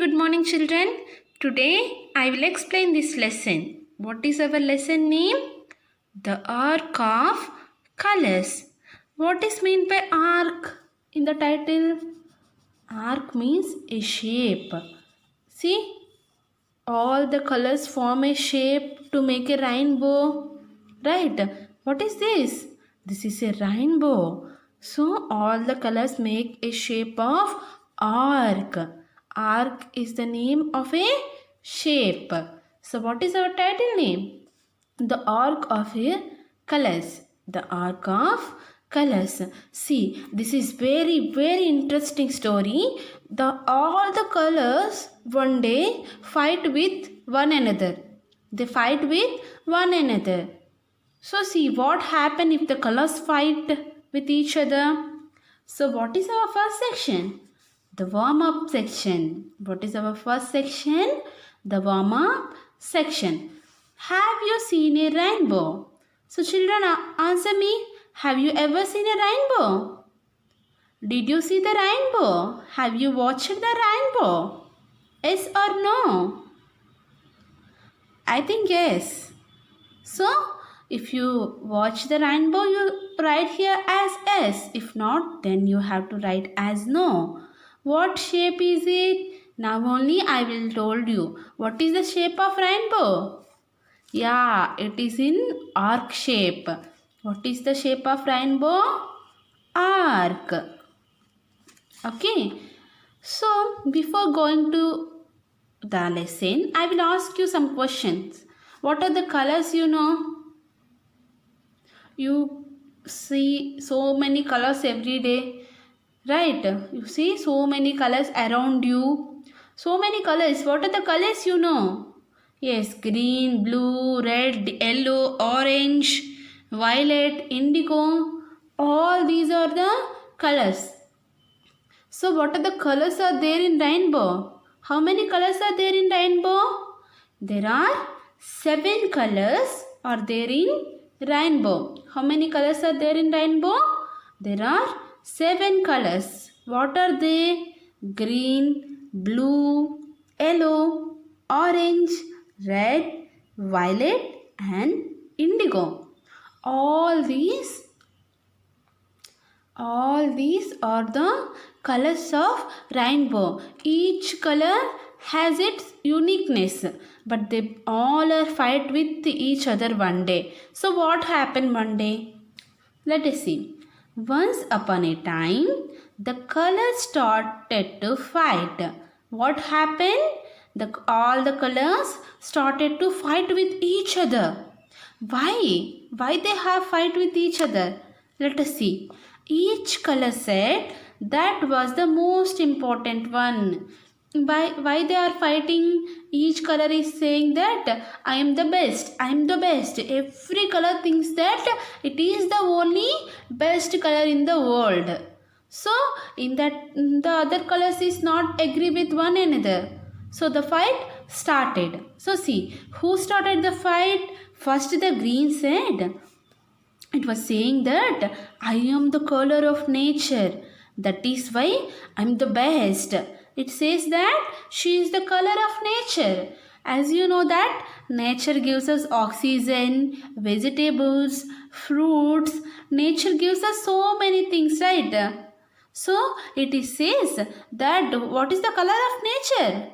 good morning children. Today I will explain this lesson. What is our lesson name? The arc of colors. What is meant by arc in the title? Arc means a shape. See, all the colors form a shape to make a rainbow. Right? What is this? This is a rainbow. So all the colors make a shape of arc. Arc is the name of a shape. So what is our title name? The arc of a colors. The arc of colors. See, this is very interesting story. All the colors one day fight with one another. They fight with one another. So see what happen if the colors fight with each other. So what is our first section? The warm-up section. What is our first section? The warm-up section. Have you seen a rainbow? So children, answer me. Have you ever seen a rainbow? Did you see the rainbow? Have you watched the rainbow? Yes or no? I think yes. So, if you watch the rainbow, you write here as yes. If not, then you have to write as no. What shape is it? Now only I will told you. What is the shape of rainbow? Yeah, it is in arc shape. What is the shape of rainbow? Arc. Okay. So, before going to the lesson, I will ask you some questions. What are the colors you know? You see so many colors every day, right? You see so many colors around you. So many colors. What are the colors you know? Yes, green, blue, red, yellow, orange, violet, indigo. All these are the colors. So what are the colors are there in rainbow? How many colors are there in rainbow? There are 7 colors are there in rainbow. How many colors are there in rainbow? There are 7 colors. What are they? Green, blue, yellow, orange, red, violet and indigo. All these are the colors of rainbow. Each color has its uniqueness, but they all are fight with each other one day. So what happened one day? Let us see. Once upon a time, the colors started to fight. What happened? All the colors started to fight with each other. Why? Why they have fight with each other? Let us see. Each color said that was the most important one. Why they are fighting? Each color is saying that I am the best. I am the best. Every color thinks that it is the only best color in the world. So in that the other colors is not agree with one another. So the fight started. So see who started the fight? First the green said. It was saying that I am the color of nature. That is why I am the best. It says that she is the color of nature. As you know that nature gives us oxygen, vegetables, fruits. Nature gives us so many things, right? So it says that what is the color of nature?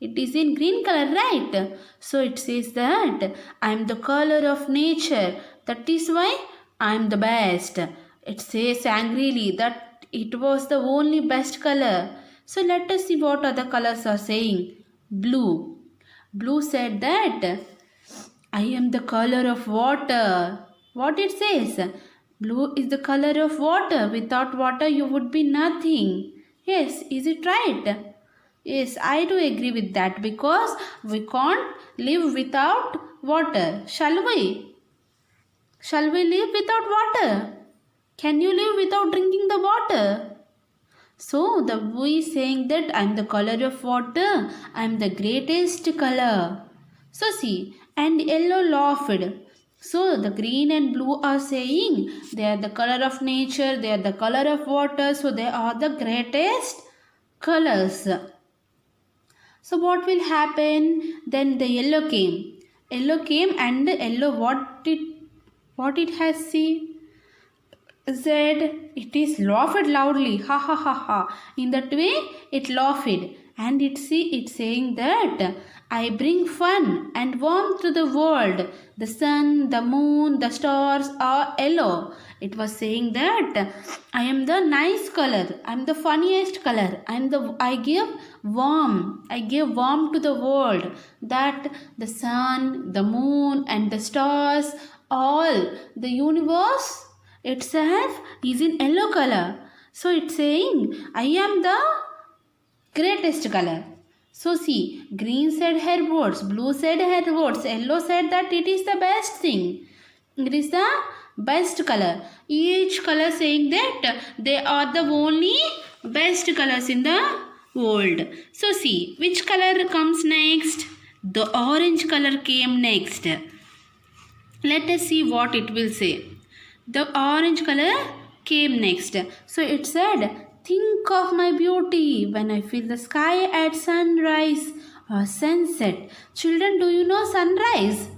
It is in green color, right? So it says that I am the color of nature. That is why I am the best. It says angrily that it was the only best color. So let us see what other colors are saying. Blue. Blue said that I am the color of water. What it says? Blue is the color of water. Without water you would be nothing. Yes, is it right? Yes, I do agree with that because we can't live without water. Shall we? Shall we live without water? Can you live without drinking the water? So the boy is saying that I am the color of water. I am the greatest color. So see, and yellow laughed. So the green and blue are saying they are the color of nature. They are the color of water. So they are the greatest colors. So what will happen? Then the yellow came. Yellow came and the yellow what it has seen? Said it is laughed loudly, ha ha ha ha. In that way, it laughed, and it's saying that I bring fun and warmth to the world. The sun, the moon, the stars are yellow. It was saying that I am the nice color. I am the funniest color. I give warmth to the world. That the sun, the moon, and the stars, all the universe itself is in yellow color. So it's saying I am the greatest color. So see, green said her words, blue said her words, yellow said that it is the best thing. It is the best color. Each color saying that they are the only best colors in the world. So see, which color comes next? The orange color came next. Let us see what it will say. The orange color came next. So it said, think of my beauty when I feel the sky at sunrise or sunset. Children, do you know sunrise?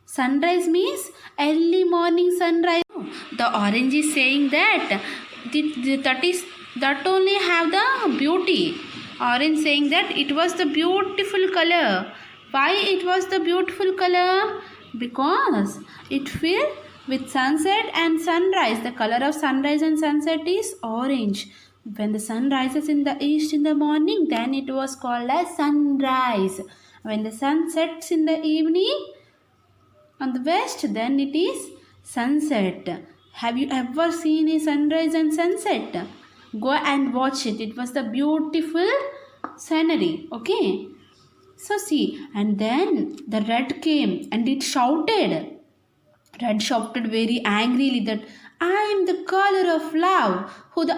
Sunrise means early morning sunrise. The orange is saying that that only have the beauty. Orange saying that it was the beautiful color. Why it was the beautiful color? Because it filled with sunset and sunrise. The color of sunrise and sunset is orange. When the sun rises in the east in the morning, then it was called as sunrise. When the sun sets in the evening on the west, then it is sunset. Have you ever seen a sunrise and sunset? Go and watch it. It was the beautiful scenery. Okay. So see, and then the red came and it shouted. Red shouted very angrily that I am the color of love, who the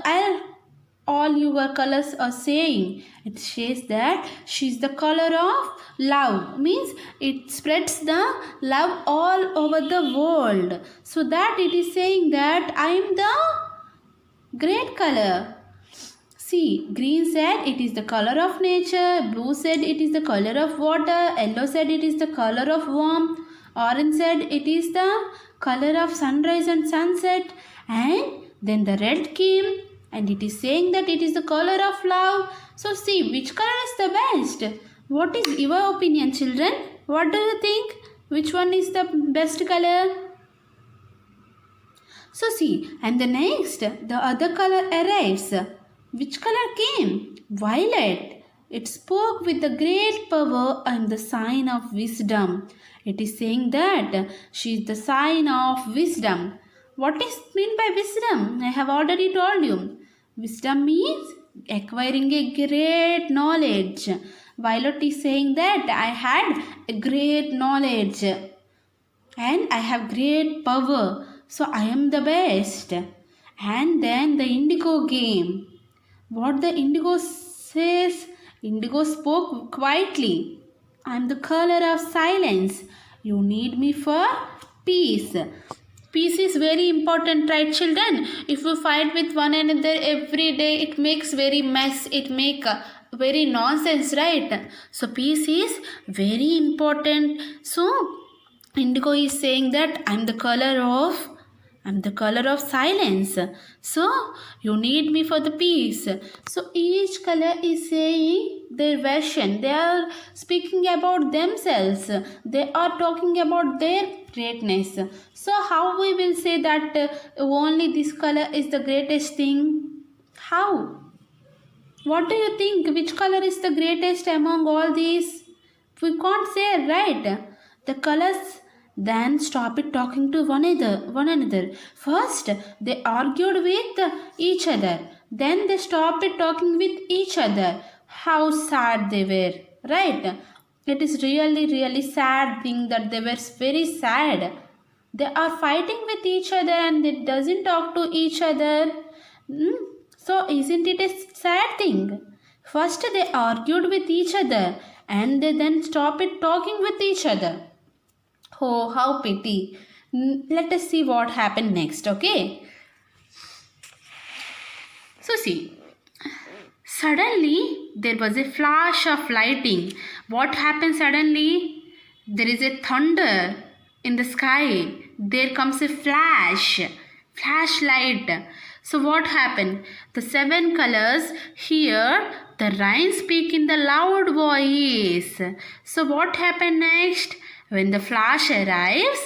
all your colors are saying. It says that she is the color of love, means it spreads the love all over the world. So that it is saying that I am the great color. See, green said it is the color of nature, blue said it is the color of water, yellow said it is the color of warmth, orange said it is the color of sunrise and sunset, and then the red came and it is saying that it is the color of love. So see, which color is the best? What is your opinion, children? What do you think? Which one is the best color? So see, and the next, the other color arrives. Which color came? Violet. It spoke with the great power and the sign of wisdom. It is saying that she is the sign of wisdom. What is meant by wisdom? I have already told you. Wisdom means acquiring a great knowledge. Violet is saying that I had a great knowledge and I have great power. So I am the best. And then the indigo came. What the indigo says? Indigo spoke quietly. I am the color of silence. You need me for peace. Peace is very important, right, children? If we fight with one another every day, it makes very mess. It make very nonsense, right? So peace is very important. So indigo is saying that I'm the color of silence. So you need me for the peace. So each color is saying their version. They are speaking about themselves. They are talking about their greatness. So how we will say that only this color is the greatest thing? How? What do you think? Which color is the greatest among all these? We can't say, right? The colors then stopped talking to one another. First, they argued with each other. Then they stopped talking with each other. How sad they were, right? It is really sad thing that they were very sad. They are fighting with each other and they doesn't talk to each other. So isn't it a sad thing? First they argued with each other and they then stopped talking with each other. Oh, how pity. Let us see what happened next, okay? So see, Suddenly, there was a flash of lightning. What happened suddenly? There is a thunder in the sky. There comes a flashlight. So what happened? The seven colors hear the rain speak in the loud voice. So what happened next? When the flash arrives,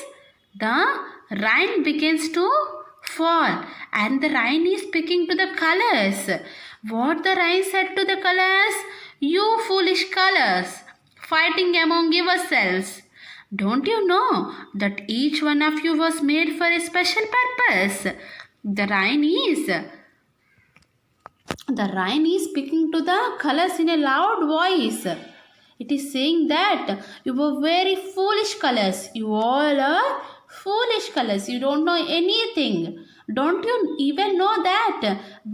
the rain begins to fall and the rain is speaking to the colors. What the rain said to the colors? You foolish colors, fighting among yourselves. Don't you know that each one of you was made for a special purpose? The rain is speaking to the colors in a loud voice. It is saying that you were very foolish colors. You all are foolish colors. You don't know anything. Don't you even know that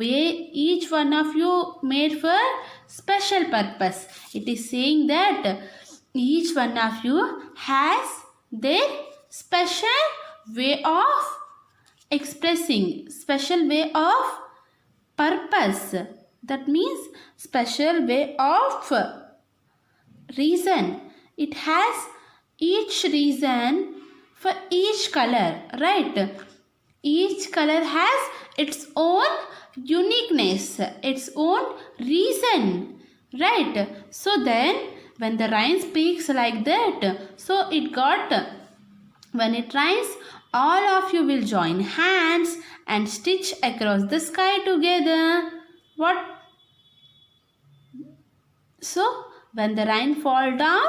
each one of you made for special purpose? It is saying that each one of you has their special way of expressing, special way of purpose. That means special way of reason. It has each reason for each color, right? Each color has its own uniqueness, its own reason, right? So then when the rain speaks like that, so it got, when it rains, all of you will join hands and stitch across the sky together. What? So when the rain fall down,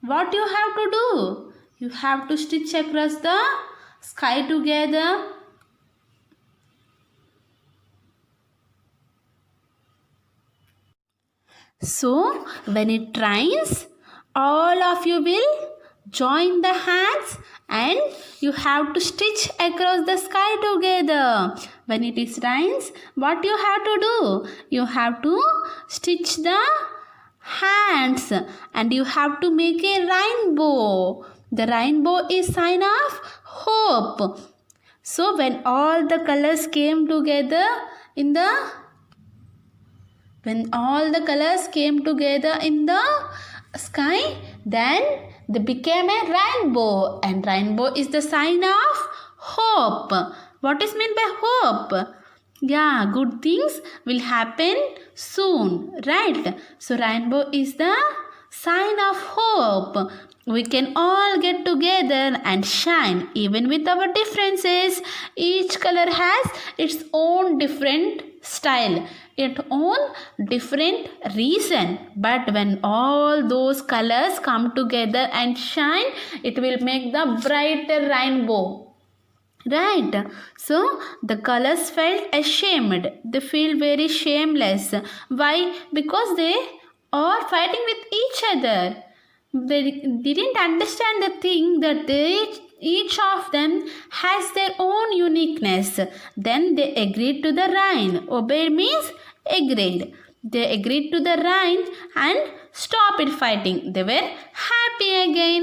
what you have to do? You have to stitch across the sky together. So when it rains, all of you will join the hands and you have to stitch across the sky together. When it is rains, what you have to do? You have to stitch the hands and you have to make a rainbow. The rainbow is sign of hope. So when all the colors came together in the sky, then they became a rainbow, and rainbow is the sign of hope. What is meant by hope? Yeah, good things will happen soon, right? So rainbow is the sign of hope. We can all get together and shine even with our differences. Each color has its own different style, its own different reason. But when all those colors come together and shine, it will make the brighter rainbow. Right? So the colors felt ashamed. They feel very shameless. Why? Because they are fighting with each other. They didn't understand the thing that each of them has their own uniqueness. Then they agreed to the rain. Obeyed means agreed. They agreed to the rain and stopped fighting. They were happy again.